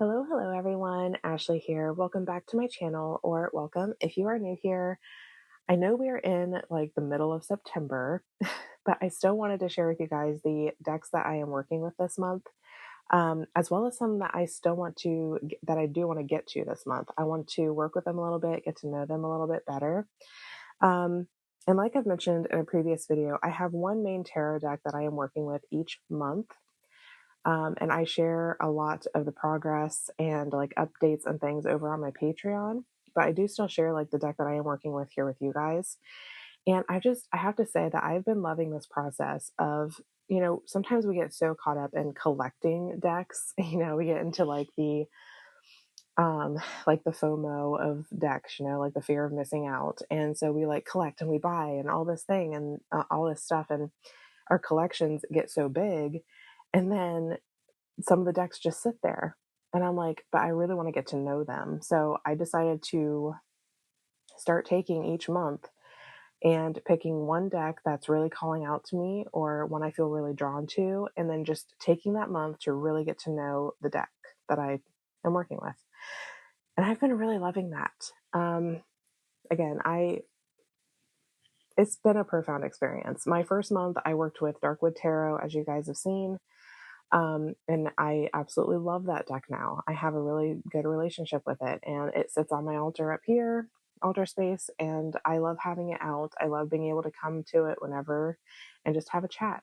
Hello everyone. Ashley here. Welcome back to my channel, or welcome if you are new here. I know we are in like the middle of September, but I still wanted to share with you guys the decks that I am working with this month, as well as some that I still want to, that I do want to get to this month. I want to work with them a little bit, get to know them a little bit better. And like I've mentioned in a previous video, I have one main tarot deck that I am working with each month. And I share a lot of the progress and like updates and things over on my Patreon, but I do still share like the deck that I am working with here with you guys. And I have to say that I've been loving this process of, sometimes we get so caught up in collecting decks, we get into like the FOMO of decks, like the fear of missing out. And so we like collect and we buy and all this thing and all this stuff. And our collections get so big. And then some of the decks just sit there. And I'm like, but I really want to get to know them. So I decided to start taking each month and picking one deck that's really calling out to me or one I feel really drawn to, and then just taking that month to really get to know the deck that I am working with. And I've been really loving that. Again, it's been a profound experience. My first month, I worked with Darkwood Tarot, as you guys have seen. And I absolutely love that deck now. I have a really good relationship with it, and it sits on my altar up here, altar space, and I love having it out. I love being able to come to it whenever and just have a chat.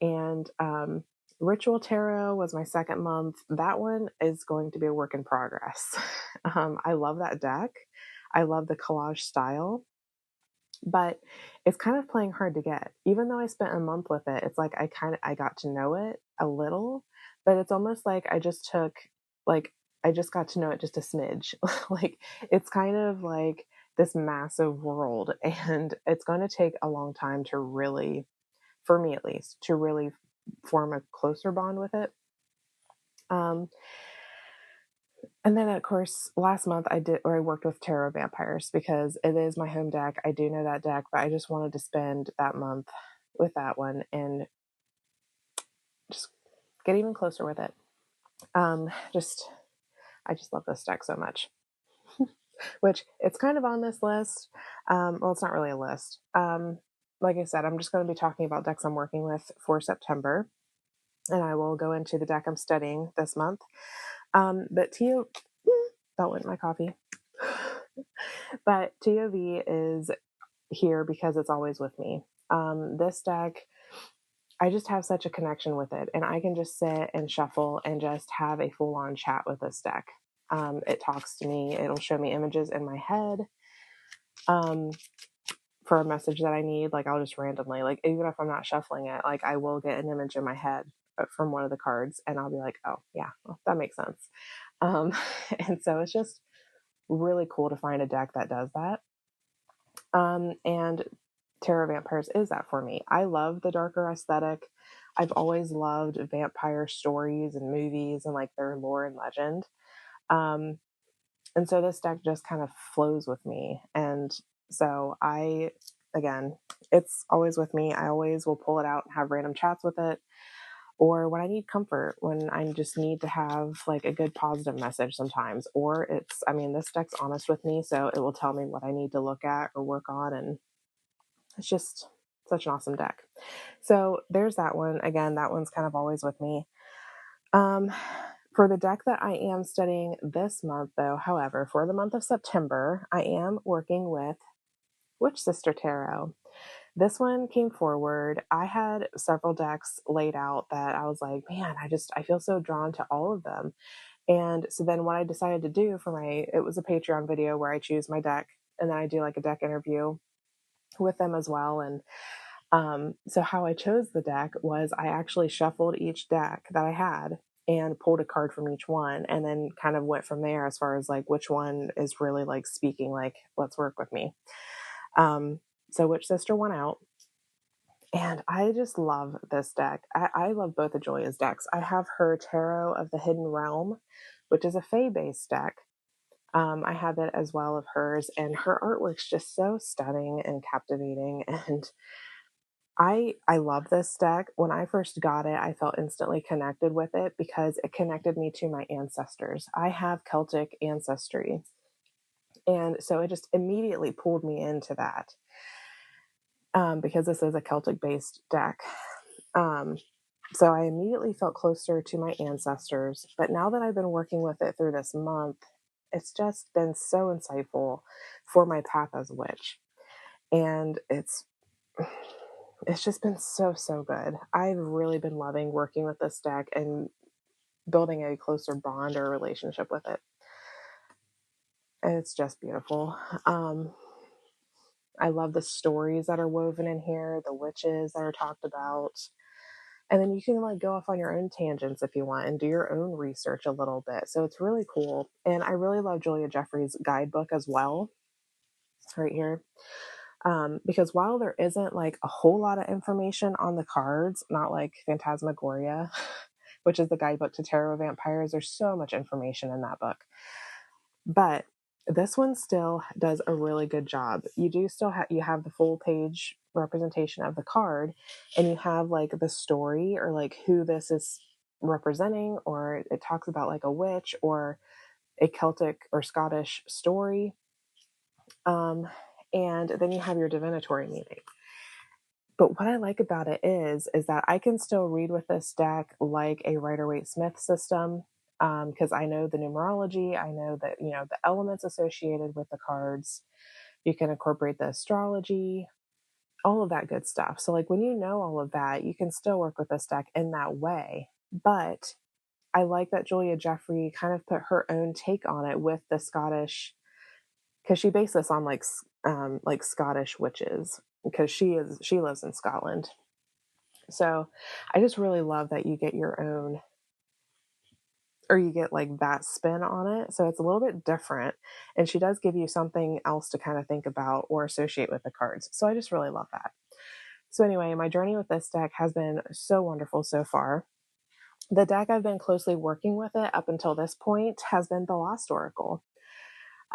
And Ritual Tarot was my second month. That one is going to be a work in progress. I love that deck. I love the collage style, but it's kind of playing hard to get. Even though I spent a month with it, it's like I got to know it a little, but it's almost like I just got to know it just a smidge. Like it's kind of like this massive world, and it's going to take a long time to really, for me at least, to really form a closer bond with it. And then, of course, last month I worked with Tarot Vampires because it is my home deck. I do know that deck, but I just wanted to spend that month with that one and just get even closer with it. I just love this deck so much. Which it's kind of on this list. Well, it's not really a list. Like I said, I'm just going to be talking about decks I'm working with for September, and I will go into the deck I'm studying this month. But that went in my coffee. But TOV is here because it's always with me. This deck, I just have such a connection with it, and I can just sit and shuffle and just have a full-on chat with this deck. It talks to me. It'll show me images in my head for a message that I need. Like I'll just randomly, like even if I'm not shuffling it, like I will get an image in my head from one of the cards, and I'll be like, oh yeah, well, that makes sense. And so it's just really cool to find a deck that does that. And Tarot Vampires is that for me. I love the darker aesthetic. I've always loved vampire stories and movies and like their lore and legend. And so this deck just kind of flows with me. And so again, it's always with me. I always will pull it out and have random chats with it. Or when I need comfort, when I just need to have like a good positive message sometimes. Or this deck's honest with me, so it will tell me what I need to look at or work on. And it's just such an awesome deck. So there's that one. Again, that one's kind of always with me. For the deck that I am studying this month, though, however, for the month of September, I am working with Witch Sister Tarot. This one came forward. I had several decks laid out that I was like, man, I feel so drawn to all of them. And so then what I decided to do it was a Patreon video where I choose my deck and then I do like a deck interview with them as well. And so how I chose the deck was I actually shuffled each deck that I had and pulled a card from each one, and then kind of went from there as far as like which one is really like speaking, like, let's work with me. So Witch Sister won out, and I just love this deck. I love both of Julia's decks. I have her Tarot of the Hidden Realm, which is a Fae-based deck. I have it as well of hers, and her artwork's just so stunning and captivating, and I love this deck. When I first got it, I felt instantly connected with it because it connected me to my ancestors. I have Celtic ancestry, and so it just immediately pulled me into that, because this is a Celtic based deck. Um, so I immediately felt closer to my ancestors. But now that I've been working with it through this month, it's just been so insightful for my path as a witch. And it's just been so good. I've really been loving working with this deck and building a closer bond or relationship with it. It's just beautiful. I love the stories that are woven in here, the witches that are talked about. And then you can like go off on your own tangents if you want and do your own research a little bit. So it's really cool. And I really love Julia Jeffrey's guidebook as well. It's right here. Because while there isn't like a whole lot of information on the cards, not like Phantasmagoria, which is the guidebook to tarot vampires, there's so much information in that book. But this one still does a really good job. You do still have you have the full page representation of the card, and you have like the story or like who this is representing, or it talks about like a witch or a Celtic or Scottish story. And then you have your divinatory meaning. But what I like about it is that I can still read with this deck like a Rider-Waite-Smith system, because I know the numerology, I know that the elements associated with the cards. You can incorporate the astrology, all of that good stuff. So like when you know all of that, you can still work with this deck in that way. But I like that Julia Jeffrey kind of put her own take on it with the Scottish, because she based this on like Scottish witches, because she lives in Scotland. So I just really love that you get your own, or you get like that spin on it. So it's a little bit different. And she does give you something else to kind of think about or associate with the cards. So I just really love that. So anyway, my journey with this deck has been so wonderful so far. The deck I've been closely working with it up until this point has been the Lost Oracle.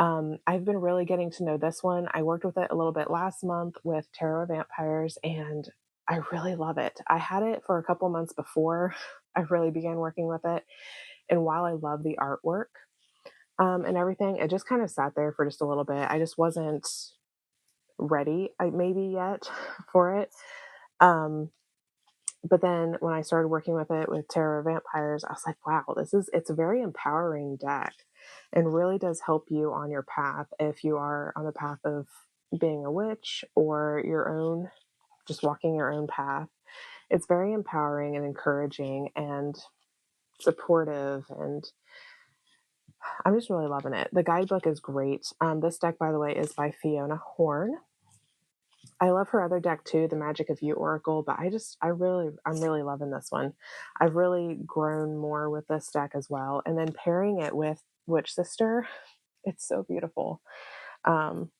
I've been really getting to know this one. I worked with it a little bit last month with Tarot Vampires, and I really love it. I had it for a couple months before I really began working with it. And while I love the artwork and everything, it just kind of sat there for just a little bit. I just wasn't ready, maybe yet, for it. But then when I started working with it with Tarot Vampires, I was like, wow, it's a very empowering deck and really does help you on your path if you are on the path of being a witch or your own, just walking your own path. It's very empowering and encouraging and supportive, and I'm just really loving it. The guidebook is great. This deck, by the way, is by Fiona Horn. I love her other deck too, the Magic of You Oracle, but I'm really loving this one. I've really grown more with this deck as well. And then pairing it with Witch Sister, it's so beautiful. Um,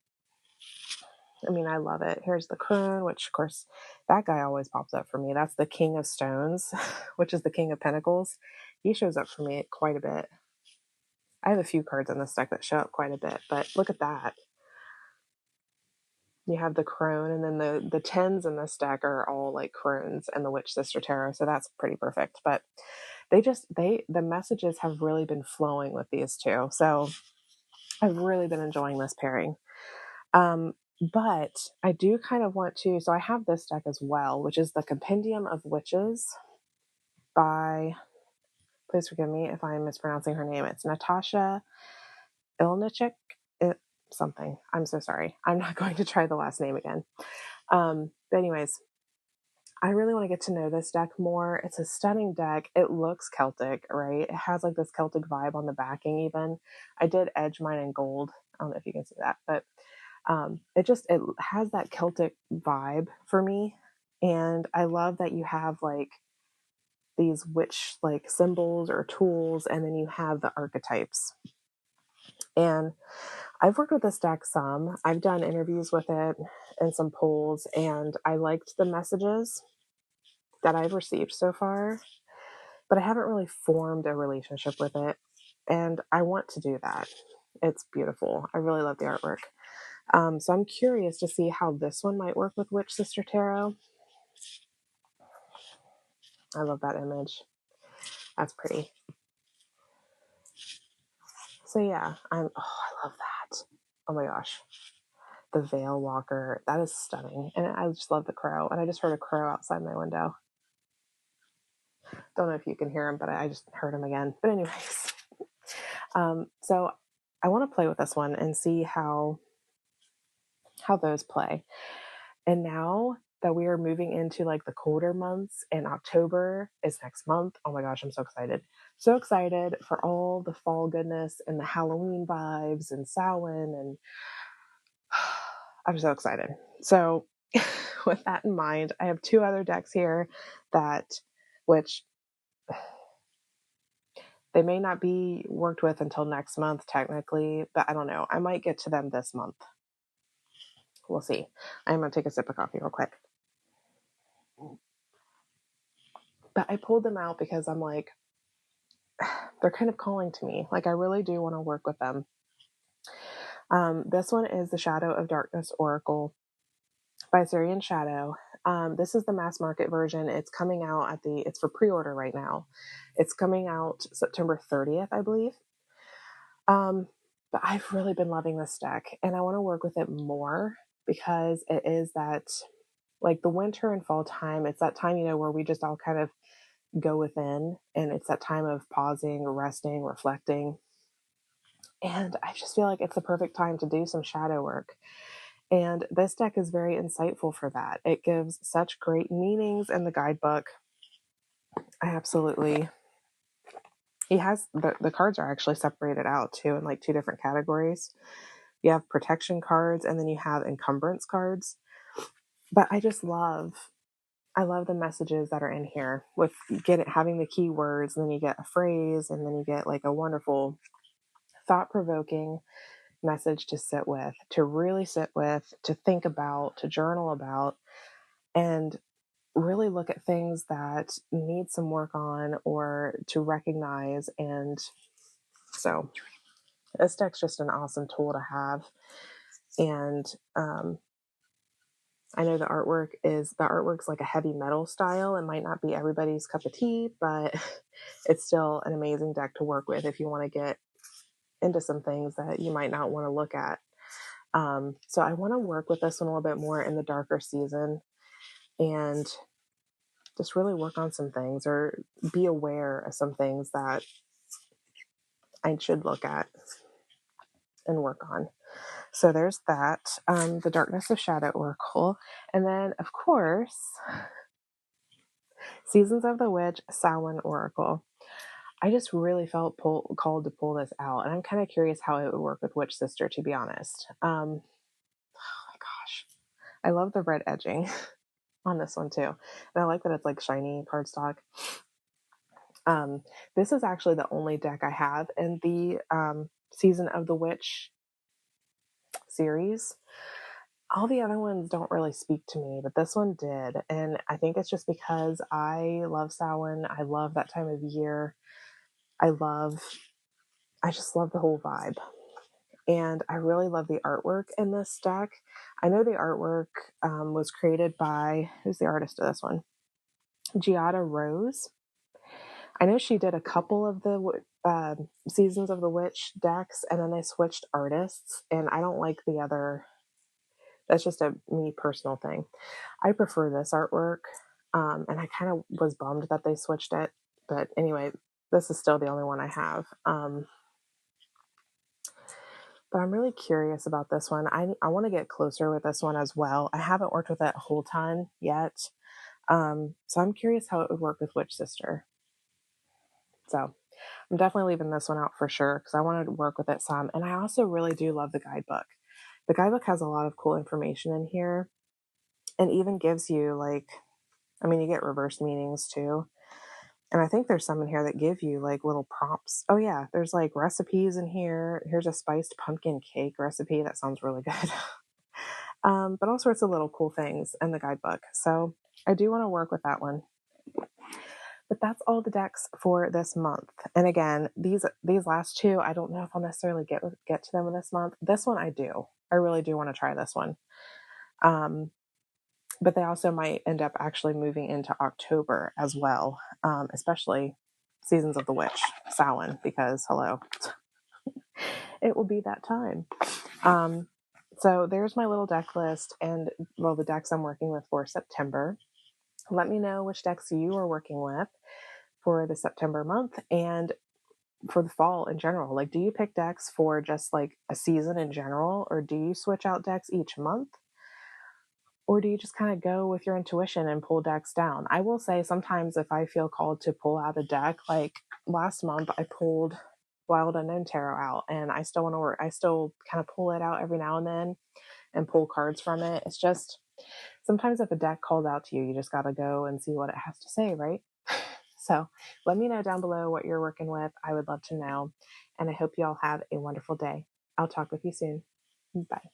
I mean, I love it. Here's the Crone, which of course that guy always pops up for me. That's the King of Stones, which is the King of Pentacles. He shows up for me quite a bit. I have a few cards in this deck that show up quite a bit, but look at that. You have the Crone, and then the tens in this deck are all like Crones and the Witch Sister Tarot, so that's pretty perfect. But the messages have really been flowing with these two, so I've really been enjoying this pairing. But I do kind of want to, so I have this deck as well, which is the Compendium of Witches by, please forgive me if I'm mispronouncing her name. It's Natasha Ilnichik. Something. I'm so sorry. I'm not going to try the last name again. But anyways, I really want to get to know this deck more. It's a stunning deck. It looks Celtic, right? It has like this Celtic vibe on the backing even. I did edge mine in gold. I don't know if you can see that, but it has that Celtic vibe for me. And I love that you have like these witch like symbols or tools, and then you have the archetypes. And I've worked with this deck some. I've done interviews with it and some polls, and I liked the messages that I've received so far, but I haven't really formed a relationship with it. And I want to do that. It's beautiful. I really love the artwork. So I'm curious to see how this one might work with Witch Sister Tarot. I love that image. That's pretty. So yeah, I love that. Oh my gosh. The Veil Walker. That is stunning. And I just love the crow. And I just heard a crow outside my window. Don't know if you can hear him, but I just heard him again. But anyways, so I want to play with this one and see how those play. And now that we are moving into like the colder months and October is next month. Oh my gosh, I'm so excited. So excited for all the fall goodness and the Halloween vibes and Samhain, and I'm so excited. So with that in mind, I have two other decks here which they may not be worked with until next month technically, but I don't know. I might get to them this month. We'll see. I'm going to take a sip of coffee real quick. But I pulled them out because I'm like, they're kind of calling to me. Like, I really do want to work with them. This one is the Shadow of Darkness Oracle by Syrian Shadow. This is the mass market version. It's coming out it's for pre-order right now. It's coming out September 30th, I believe. But I've really been loving this deck and I want to work with it more because it is that, like, the winter and fall time. It's that time, where we just all kind of go within, and it's that time of pausing, resting, reflecting. And I just feel like it's the perfect time to do some shadow work. And this deck is very insightful for that. It gives such great meanings in the guidebook. The cards are actually separated out too in like two different categories. You have protection cards and then you have encumbrance cards. But I love the messages that are in here with having the keywords, and then you get a phrase, and then you get like a wonderful thought-provoking message to really sit with, to think about, to journal about, and really look at things that need some work on or to recognize. And so this deck's just an awesome tool to have. And I know the artwork's like a heavy metal style. It might not be everybody's cup of tea, but it's still an amazing deck to work with if you want to get into some things that you might not want to look at. So I want to work with this one a little bit more in the darker season and just really work on some things or be aware of some things that I should look at and work on. So there's that, the Darkness of Shadow Oracle. And then, of course, Seasons of the Witch, Samhain Oracle. I just really felt called to pull this out. And I'm kind of curious how it would work with Witch Sister, to be honest. Oh my gosh. I love the red edging on this one too. And I like that it's like shiny cardstock. This is actually the only deck I have in the Season of the Witch series. All the other ones don't really speak to me, but this one did. And I think it's just because I love Samhain. I love that time of year. I just love the whole vibe. And I really love the artwork in this deck. I know the artwork was created by, who's the artist of this one? Giada Rose. I know she did a couple of the Seasons of the Witch decks, and then they switched artists, and I don't like the other. That's just a me personal thing. I prefer this artwork, and I kind of was bummed that they switched it. But anyway, this is still the only one I have. But I'm really curious about this one. I want to get closer with this one as well. I haven't worked with it a whole ton yet. So I'm curious how it would work with Witch Sister. So I'm definitely leaving this one out for sure because I want to work with it some. And I also really do love the guidebook. The guidebook has a lot of cool information in here and even gives you you get reverse meanings too. And I think there's some in here that give you like little prompts. Oh yeah, there's like recipes in here. Here's a spiced pumpkin cake recipe. That sounds really good. But all sorts of little cool things in the guidebook. So I do want to work with that one. But that's all the decks for this month. And again, these last two, I don't know if I'll necessarily get to them in this month. This one I do. I really do want to try this one. but they also might end up actually moving into October as well, especially Seasons of the Witch, Samhain, because hello, it will be that time. Um, so there's my little deck list and, well, the decks I'm working with for September. Let me know which decks you are working with for the September month and for the fall in general. Like, do you pick decks for just like a season in general, or do you switch out decks each month? Or do you just kind of go with your intuition and pull decks down? I will say sometimes if I feel called to pull out a deck, like last month I pulled Wild Unknown Tarot out, and I still want to work. I still kind of pull it out every now and then and pull cards from it. It's just sometimes if a deck calls out to you, you just got to go and see what it has to say, right? So let me know down below what you're working with. I would love to know. And I hope you all have a wonderful day. I'll talk with you soon. Bye.